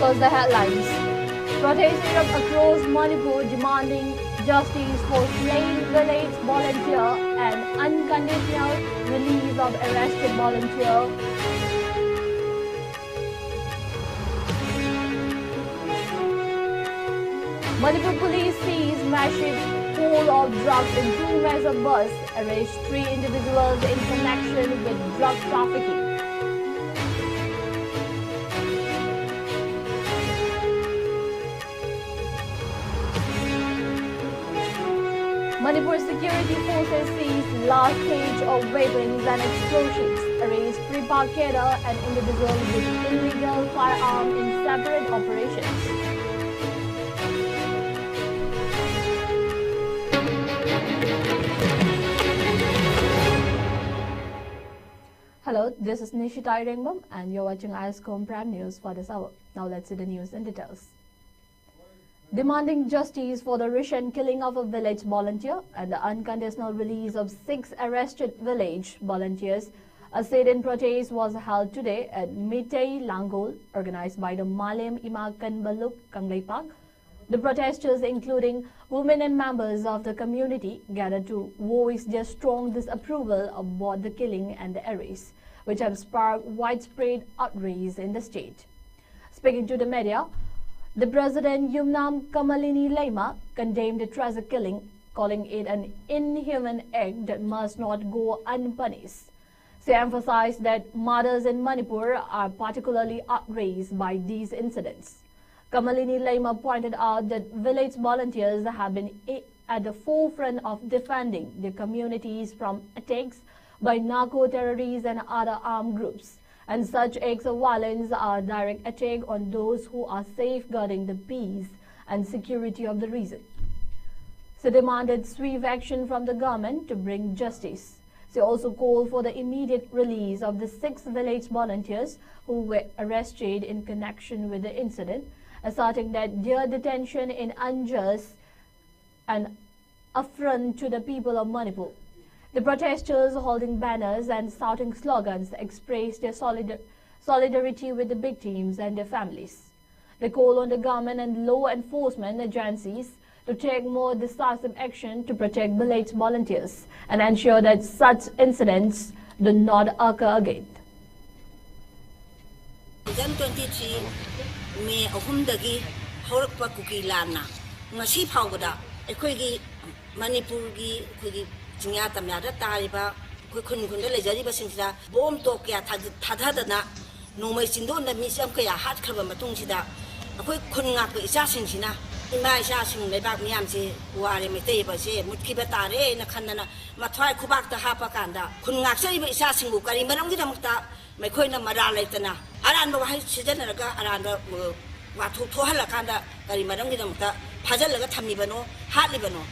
First, the headlines. Protests erupt across Manipur demanding justice for slain village volunteer and unconditional release of arrested volunteer. Manipur police seize massive pool of drugs in 2 Mesa bus, arrest 3 individuals in connection with drug trafficking. Manipur security forces seize large cache of weapons and explosives, arrest pre-parkader and individuals with illegal firearm in separate operations. Hello, this is Nishita Irengbam and you're watching ISCOM Prime News for this hour. Now let's see the news in details. Demanding justice for the recent killing of a village volunteer and the unconditional release of 6 arrested village volunteers, a sit-in protest was held today at Mitei Langol, organized by the Malem Imakan Baluk Kangleipak. The protesters, including women and members of the community, gathered to voice their strong disapproval of both the killing and the arrests, which have sparked widespread outrage in the state. Speaking to the media, the President Yumnam Kamalini Lema condemned the tragic killing, calling it an inhuman act that must not go unpunished. She emphasized that mothers in Manipur are particularly outraged by these incidents. Kamalini Lema pointed out that village volunteers have been at the forefront of defending their communities from attacks by narco-terrorists and other armed groups, and such acts of violence are a direct attack on those who are safeguarding the peace and security of the region. She demanded swift action from the government to bring justice. She also called for the immediate release of the 6 village volunteers who were arrested in connection with the incident, asserting that their detention is unjust and affront to the people of Manipur. The protesters, holding banners and shouting slogans, expressed their solidarity with the victims and their families. They call on the government and law enforcement agencies to take more decisive action to protect village volunteers and ensure that such incidents do not occur again. 2023 May ahumdagi haurakpa kuki lana ngasi phawda ekhoigi Manipurgi kugi jingya tamyada tariba khun khun le jari ba singda bom to kya thadadana nomai sindo na misam kya hat khaba matung sida akhoi khun ngak ba isa singsina ima isa sing lebak miyam se ware mete ba se mutki ba tare na khanna mathwai khubak ta ha pa kanda khun ngak sai ba isa singu kari maram gi damukta mai khoi na mara laitana aran ba hai sijan raga aran ba wa thu thohala kanda kari maram gi damukta phajal laga thammi bano hat li bano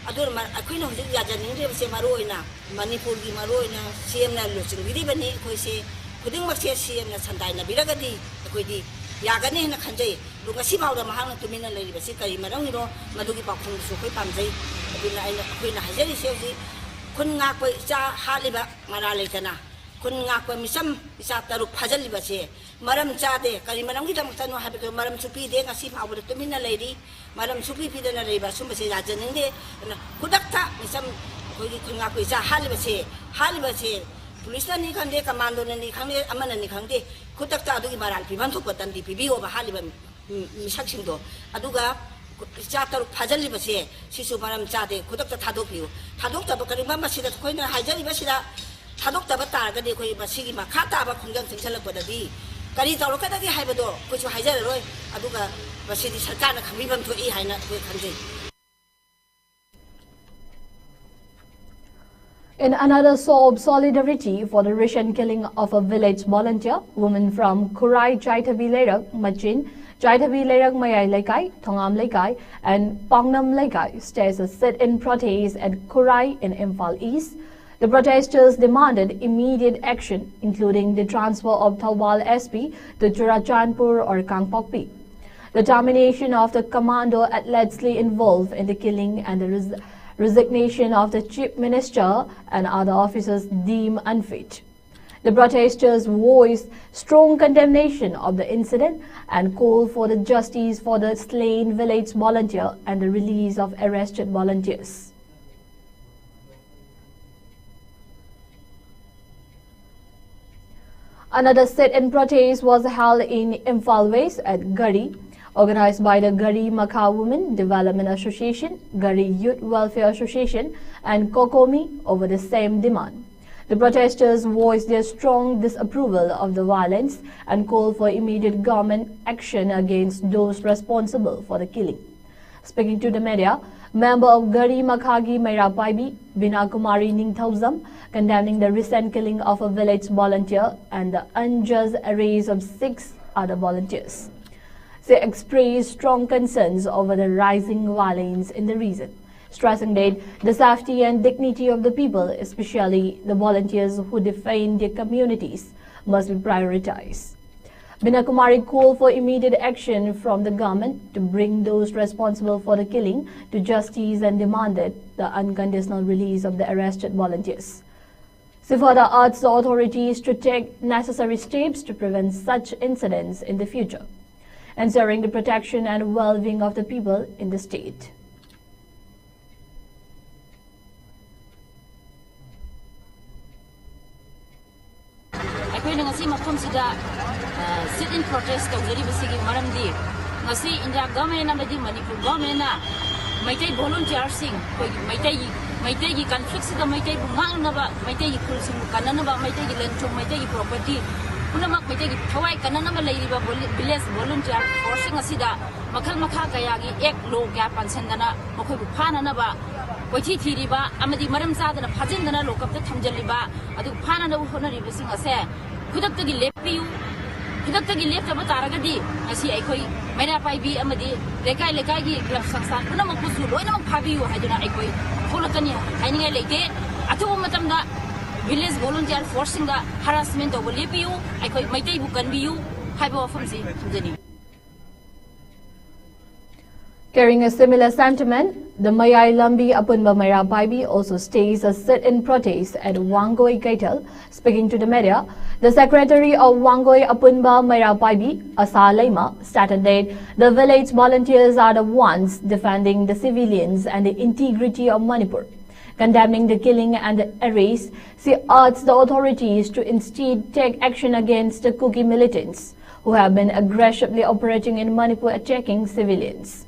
adur mar akhoi na hojik yaja ningre se maroina Manipur gi maroina CM na lusin gidi bani khoi se khuding mak se CM na sandai na biragadi akhoi di yagane na khanjai lunga si bawda mahang tumina lei ba se kari maram gi ro madugi pakhung su khoi pamjai aduna aina akhoi na hajari se ji khun ngak pa cha haliba mara leitana khun ngak pa misam isa taruk phajali ba se maram cha de kari maram gi dam tanu ha be maram chupi de ngasi bawda tumina leiri maram chupi pi de na leiba sum se yaja ningde kudakta misam khoi khun ngak pa isa haliba se police ni khande commando ni khande amana ni khande kudakta adugi maral pi ban thuk patan di pi bi oba haliba misak singdo aduga cha taruk phajali ba se sisu maram cha de kudakta thadok piu thadok ta ba kari mama sida khoi na hajari ba sida thadok ta ba tar ga de khoi ba sigi ma khata ba khungang singsalak ba di kari tawlo ka da hai ba do khoi chu hajar roi aduga ba sidi sarkar na khami bam thoi haina khoi khanje. In another show of solidarity for the recent killing of a village volunteer, women from Kurai Chaitabi Lerak, Machin, Chaitabi Lerak Mayai Laikai, Thongam Laikai, and Pangnam Laikai staged a sit-in protest at Kurai in Imphal East. The protesters demanded immediate action, including the transfer of Thawal SP to Churachandpur or Kangpokpi, the termination of the commando allegedly involved in the killing, and the resignation of the chief minister and other officers deemed unfit. The protesters voiced strong condemnation of the incident and called for the justice for the slain village volunteer and the release of arrested volunteers. Another sit-in protest was held in Imphal West at Gari, organized by the Gari Makha Women Development Association, Gari Youth Welfare Association and Kokomi over the same demand. The protesters voiced their strong disapproval of the violence and called for immediate government action against those responsible for the killing. Speaking to the media, member of Gari Makhagi Meira Paibi, Bina Kumari Ningthauzam, condemning the recent killing of a village volunteer and the unjust arrest of 6 other volunteers. They expressed strong concerns over the rising violence in the region, stressing that the safety and dignity of the people, especially the volunteers who defend their communities, must be prioritized. Bina Kumari called for immediate action from the government to bring those responsible for the killing to justice and demanded the unconditional release of the arrested volunteers. She further urged the authorities to take necessary steps to prevent such incidents in the future, ensuring the protection and well-being of the people in the state. Sit-in protest tawjari maramdi ngasi India government amadi Manipur government na maitai volunteers sing maitai gi conflicts da maitai bungang na ba maitai gi khul sing kanana ba maitai gi land maitai gi property punamak maitai gi thawai kanana ba leiriba village volunteer forcing asida makhal makha kaya gi ek lo kya pansen dana makhoi bu phana na ba koithi thiriba amadi maram sadana phajin dana lokap ta thamjaliba adu phana na honari sing ase khudak ta gi lepiu Hidagtagi leptaba taragadi asi aikoi Meira Paibi amadi lekai gi club sangsan punamak pusu loinamak phabiyu haiduna aikoi kholakani hainingai leite atubu matamda village volunteer forcing da harassment over lepiyu aikoi maitai bu kanbiyu haiba wafamsi thumjani. Carrying a similar sentiment, the Mayai Lambi Apunba Meira Paibi also staged a sit-in protest at Wangoi Kaital. Speaking to the media, the secretary of Wangoi Apunba Meira Paibi, Asa Leima, stated that the village volunteers are the ones defending the civilians and the integrity of Manipur. Condemning the killing and the arrest, she urged the authorities to instead take action against the Kuki militants who have been aggressively operating in Manipur, attacking civilians.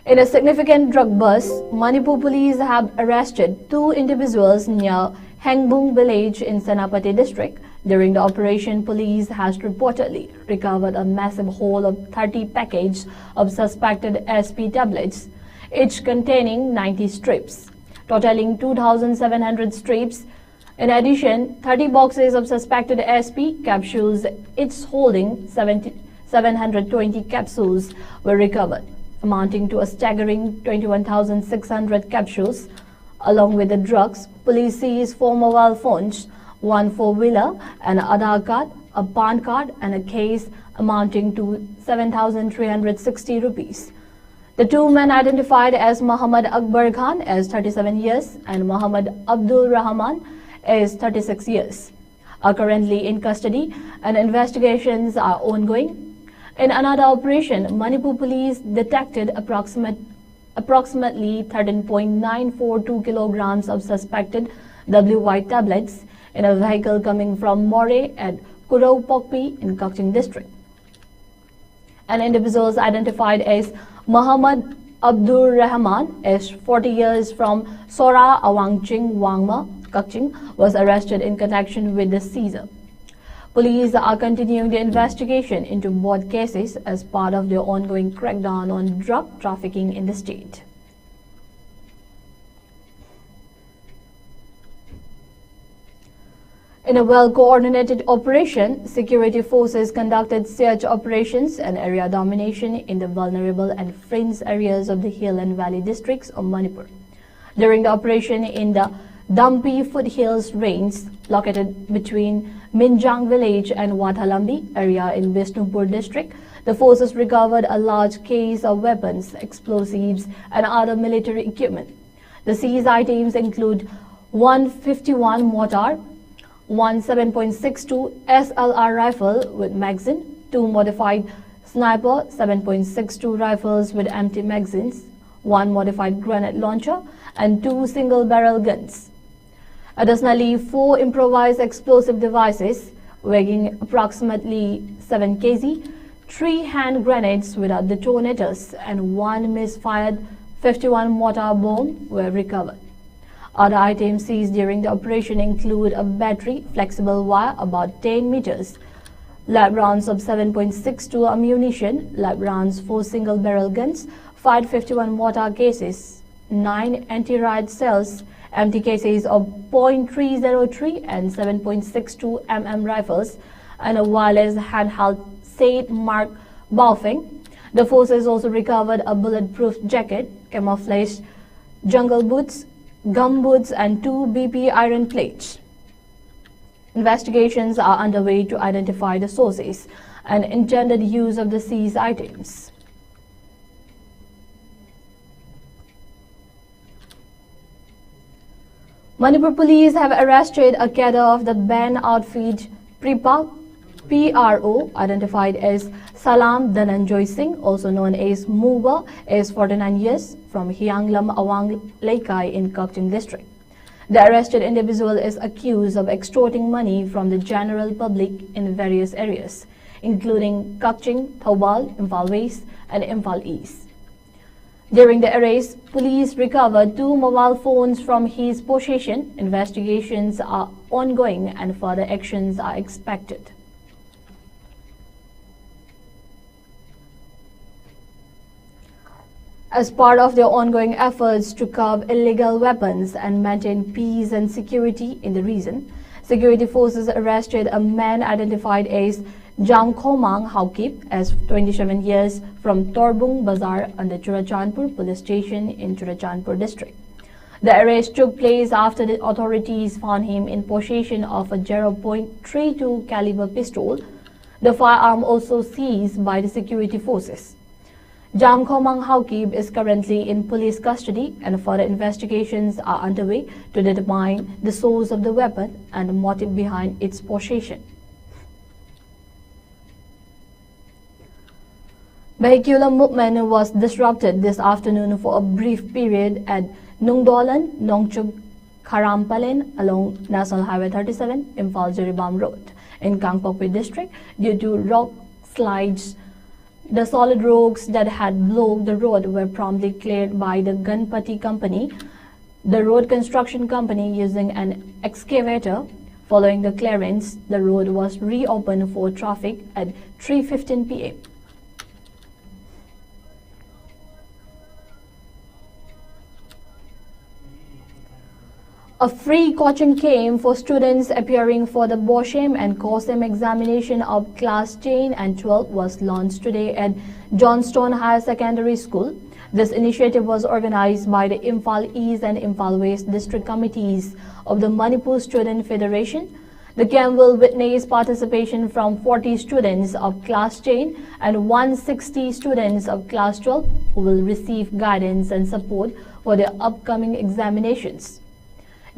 In a significant drug bust, Manipur police have arrested 2 individuals near Hengbung village in Senapati district. During the operation, police has reportedly recovered a massive haul of 30 packages of suspected SP tablets, each containing 90 strips, totaling 2,700 strips. In addition, 30 boxes of suspected SP capsules, each holding 720 capsules, were recovered, amounting to a staggering 21,600 capsules. Along with the drugs, police seized 4 mobile phones, 1 4-wheeler, an Aadhaar card, a PAN card, and a case amounting to 7,360 rupees. The 2 men identified as Muhammad Akbar Khan as 37 years and Muhammad Abdul Rahman as 36 years are currently in custody and investigations are ongoing. In another operation, Manipur police detected approximately 13.942 kilograms of suspected WY tablets in a vehicle coming from More at Kurau Pokpi in Kakching district. An individual identified as Muhammad Abdul Rahman, aged 40 years from Sora Awangching Wangma, Kakching, was arrested in connection with the seizure. Police are continuing the investigation into both cases as part of their ongoing crackdown on drug trafficking in the state. In a well-coordinated operation, security forces conducted search operations and area domination in the vulnerable and fringe areas of the hill and valley districts of Manipur. During the operation in the Dampi foothills range, located between Minjang village and Wathalambi area in Bishnupur district, the forces recovered a large case of weapons, explosives, and other military equipment. The seized items include one 51 mortar, one 7.62 SLR rifle with magazine, two modified sniper 7.62 rifles with empty magazines, one modified grenade launcher, and two single-barrel guns. Additionally, four improvised explosive devices weighing approximately 7 kg, three hand grenades without detonators, and one misfired 51 mortar bomb were recovered. Other items seized during the operation include a battery, flexible wire about 10 meters, live rounds of 7.62 ammunition, live rounds, 4 single-barrel guns, 5 51 mortar cases, 9 anti-riot cells, empty cases of .303 and 7.62 mm rifles, and a wireless handheld Said Mark Baofeng. The forces also recovered a bulletproof jacket, camouflage jungle boots, gum boots, and 2 BP iron plates. Investigations are underway to identify the sources and intended use of the seized items. Manipur police have arrested a cadre of the band outfit PRO, identified as Salam Dhananjoy Singh, also known as Muba, is 49 years, from Hyanglam Awang Laikai in Kakching district. The arrested individual is accused of extorting money from the general public in various areas, including Kakching, Thoubal, Imphal West, and Imphal East. During the arrest, police recovered 2 mobile phones from his possession. Investigations are ongoing and further actions are expected. As part of their ongoing efforts to curb illegal weapons and maintain peace and security in the region, security forces arrested a man identified as Jamkhomang Haukip, as 27 years, from Torbung Bazar under Churachandpur police station in Churachandpur district. The arrest took place after the authorities found him in possession of a .32 caliber pistol. The firearm also seized by the security forces. Jamkhomang Haukip is currently in police custody, and further investigations are underway to determine the source of the weapon and the motive behind its possession. Vehicular movement was disrupted this afternoon for a brief period at Nungdolan, Nongchuk, Kharampalen along National Highway 37, Imphal Jiribam Road in Kangpokpi district due to rock slides. The solid rocks that had blocked the road were promptly cleared by the Ganpati company, the road construction company, using an excavator. Following the clearance, the road was reopened for traffic at 3:15 p.m. A free coaching camp for students appearing for the BOSHEM and COSEM examination of Class 10 and 12 was launched today at Johnstone Higher Secondary School. This initiative was organized by the Imphal East and Imphal West district committees of the Manipur Student Federation. The camp will witness participation from 40 students of Class 10 and 160 students of Class 12 who will receive guidance and support for their upcoming examinations.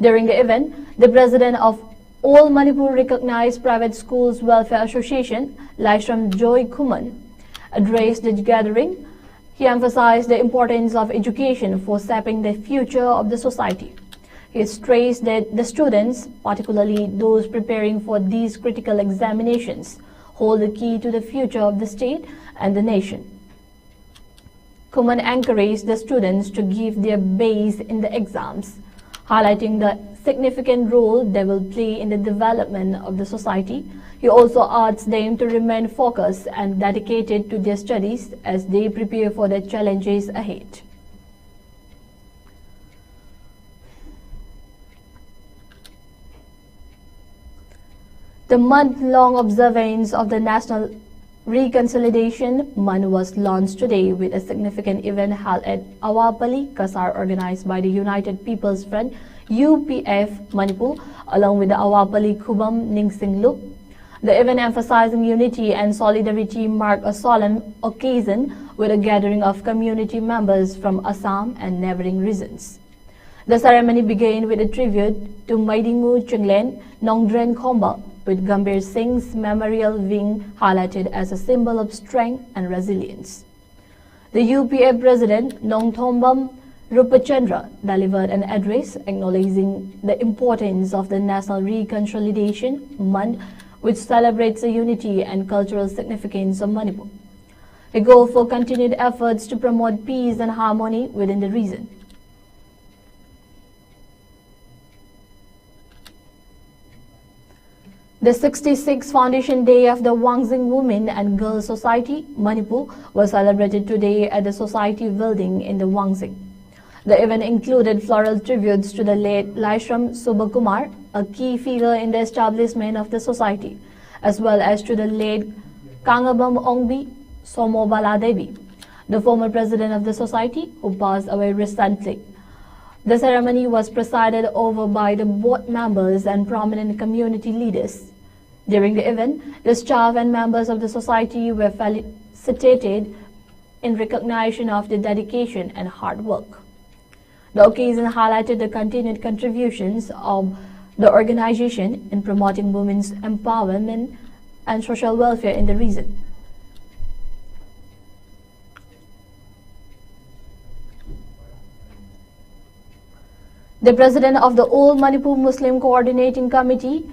During the event, the president of All Manipur Recognized Private Schools Welfare Association, Laishram Joy Kuman, addressed the gathering. He emphasized the importance of education for shaping the future of the society. He stressed that the students, particularly those preparing for these critical examinations, hold the key to the future of the state and the nation. Kuman encouraged the students to give their best in the exams, highlighting the significant role they will play in the development of the society. He also urged them to remain focused and dedicated to their studies as they prepare for the challenges ahead. The month-long observance of the National Reconciliation Month was launched today with a significant event held at Awapalli, Kasar, organized by the United People's Front UPF Manipur along with the Awapalli Khubam Ningsing Loop. The event, emphasizing unity and solidarity, marked a solemn occasion with a gathering of community members from Assam and neighboring regions. The ceremony began with a tribute to Maidingu Chinglen Nongdren Khomba, with Gambhir Singh's memorial being highlighted as a symbol of strength and resilience. The UPA President Nongthombam Rupachandra delivered an address acknowledging the importance of the National Reconsolidation Month, which celebrates the unity and cultural significance of Manipur. He called for continued efforts to promote peace and harmony within the region. The 66th Foundation Day of the Wangzing Women and Girls Society, Manipur, was celebrated today at the Society building in the Wangzing. The event included floral tributes to the late Laishram Subhakumar, a key figure in the establishment of the society, as well as to the late Kangabam Ongbi Somobala Devi, the former president of the society, who passed away recently. The ceremony was presided over by the board members and prominent community leaders. During the event, the staff and members of the society were felicitated in recognition of their dedication and hard work. The occasion highlighted the continued contributions of the organization in promoting women's empowerment and social welfare in the region. The president of the All Manipur Muslim Coordinating Committee,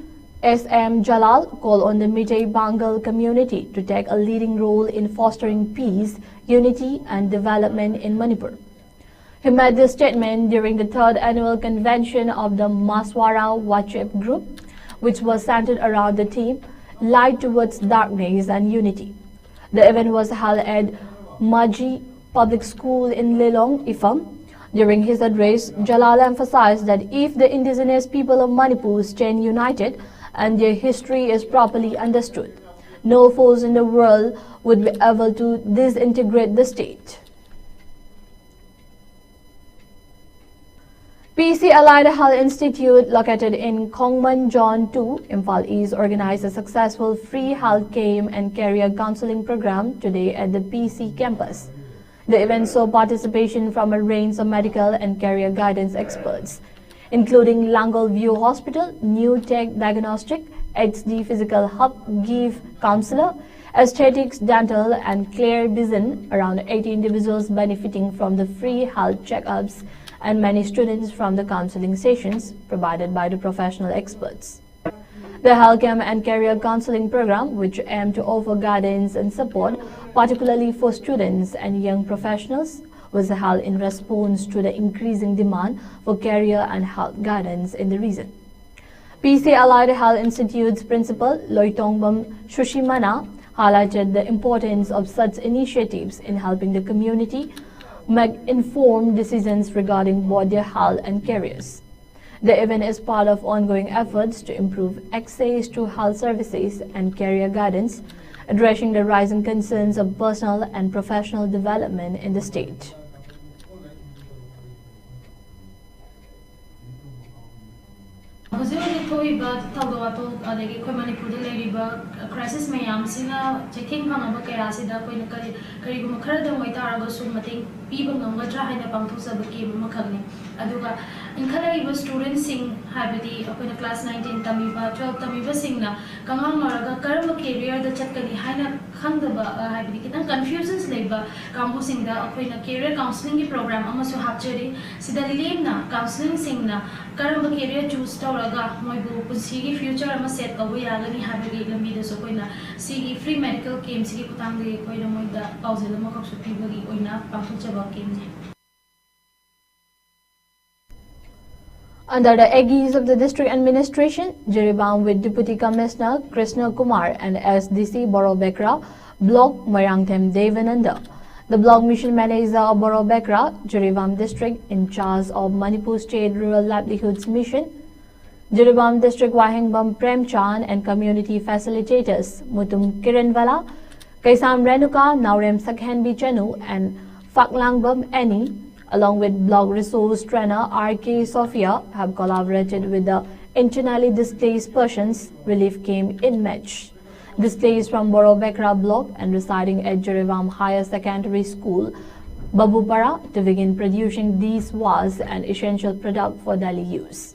S.M. Jalal, called on the Meitei Bengal community to take a leading role in fostering peace, unity and development in Manipur. He made this statement during the 3rd annual convention of the Maswara WhatsApp group, which was centered around the theme Light Towards Darkness and Unity. The event was held at Maji Public School in Lelong, Ifam. During his address, Jalal emphasized that if the indigenous people of Manipur stand united and their history is properly understood, no force in the world would be able to disintegrate the state. PC Allied Health Institute, located in Kongman John 2, Imphal East, organized a successful free health camp and career counseling program today at the PC campus. The event saw participation from a range of medical and career guidance experts, including Langal View Hospital, New Tech Diagnostic, HD Physical Hub, GIVE Counselor, Aesthetics, Dental and Clear Vision, around 80 individuals benefiting from the free health checkups and many students from the counseling sessions provided by the professional experts. The Health Camp and Career Counseling Program, which aimed to offer guidance and support, particularly for students and young professionals, was held in response to the increasing demand for career and health guidance in the region. PC Allied Health Institute's principal, Loitongbam Shushimana, highlighted the importance of such initiatives in helping the community make informed decisions regarding both their health and careers. The event is part of ongoing efforts to improve access to health services and career guidance, addressing the rising concerns of personal and professional development in the state. crisis mayam sina checking phangaba kaya sida koina kari gum khara moi taraga su mating piba ngamgadra haina pangthusaba ke makhagni aduga inkhalaiba students sing habidi akoina class 19 tamiba 12 tamiba singna kangang maraga karma career da chatkani haina khangdaba habidi kitang confusions leiba kambu singda akoina career counseling ki program amasu hapchari sida lemna counseling singna karma career choose tawraga moibu punsigi future ama set kabu yagani habidi lambi da so koina sigi free medical camp sigi kutang de koina moida pausela ma kapsu pibagi oina pangthchaba camp ne. Under the aegis of the district administration, Jiribam with Deputy Commissioner Krishna Kumar and SDC Borobekra, Block Marangthem Devananda. The Block Mission Manager of Borobekra, Jiribam District, in charge of Manipur State Rural Livelihoods Mission, Jiribam District Wahingbam Premchan and community facilitators Mutum Kiranwala, Kaisam Renuka, Naurem Sakhenbi Chanu and Faklangbam Annie, along with Block Resource Trainer R.K. Sophia, have collaborated with the internally displaced persons relief camp in Mech. Displaced from Borobekra Block and residing at Jiribam Higher Secondary School, Babupara, to begin producing these was an essential product for daily use.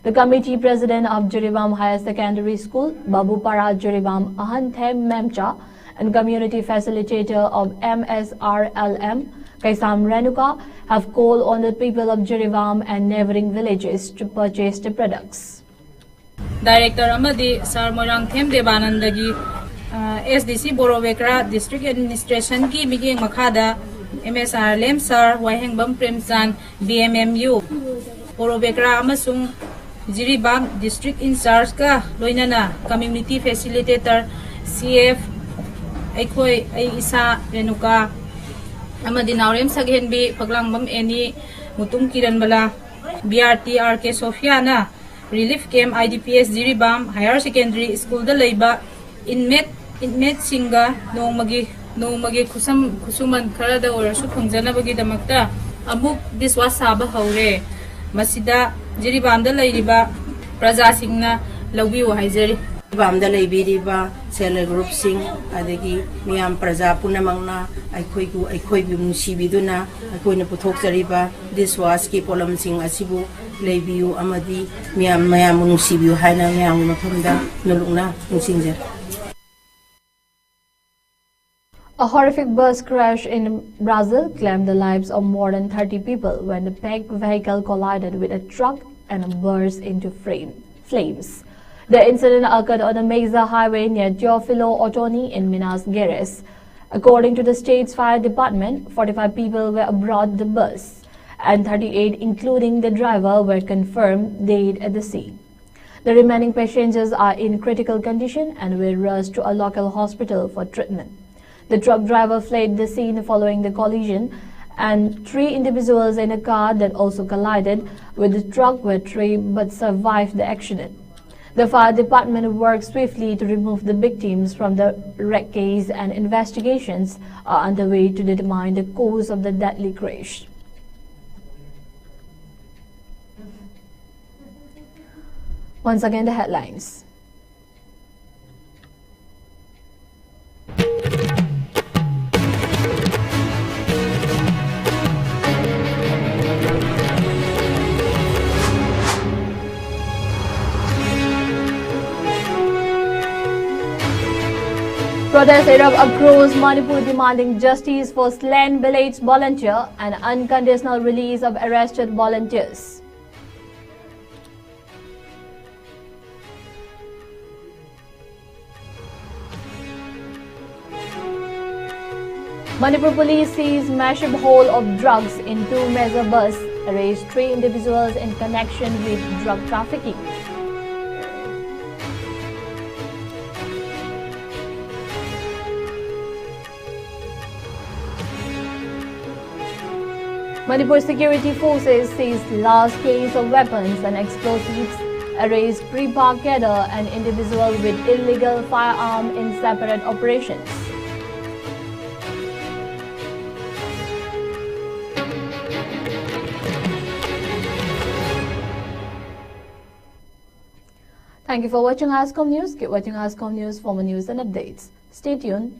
The committee president of Jiribam Higher Secondary School, Babupara Jiribam Ahanthem Memcha, and community facilitator of MSRLM, Kaisam Renuka, have called on the people of Jiribam and neighboring villages to purchase the products. Director Amadi Sar Morang Them Devanandagi SDC Borowekra District Administration ki Miging Makada MSRLM Sar Wahengbam Premsan BMMU Borowekra Amasung Jiribam District In Charge ka Loinana Community Facilitator CF Aikoi Isa Renuka Amadi Naurem Saghenbi Paglangbam Eni Mutung Kiran Bala BRT RK Sofiana Relief Camp IDPS Jiribam Higher Secondary School da Leiba inmate singa no magi kusuman karada orasu phungjana bagi damakta amuk diswas saba haure masida Jiribam da leiriba praja singna lawbiu haijari Jiribam da leibiriba self group sing adagi miyam praja punamangna aikoi bi musibiduna aikoina puthokjariba diswas ki polam sing asibu leibiu amadi miyam nusibiu haina miyam mafamda nulungna nusingjar. A horrific bus crash in Brazil claimed the lives of more than 30 people when the packed vehicle collided with a truck and burst into flames. The incident occurred on a major highway near Teofilo Otoni in Minas Gerais. According to the state's fire department, 45 people were aboard the bus, and 38, including the driver, were confirmed dead at the scene. The remaining passengers are in critical condition and were rushed to a local hospital for treatment. The truck driver fled the scene following the collision, and 3 individuals in a car that also collided with the truck were trapped but survived the accident. The fire department worked swiftly to remove the victims from the wreckage, and investigations are underway to determine the cause of the deadly crash. Once again, the headlines. Protests erupt across Manipur demanding justice for slain village volunteer and unconditional release of arrested volunteers. Manipur police seized massive haul of drugs in 2 major bus, arrested 3 individuals in connection with drug trafficking. Manipur security forces seized large case of weapons and explosives, arrest pre-parked cadre and individual with illegal firearm in separate operations. Thank you for watching ISCOM News. Keep watching ISCOM News for more news and updates. Stay tuned.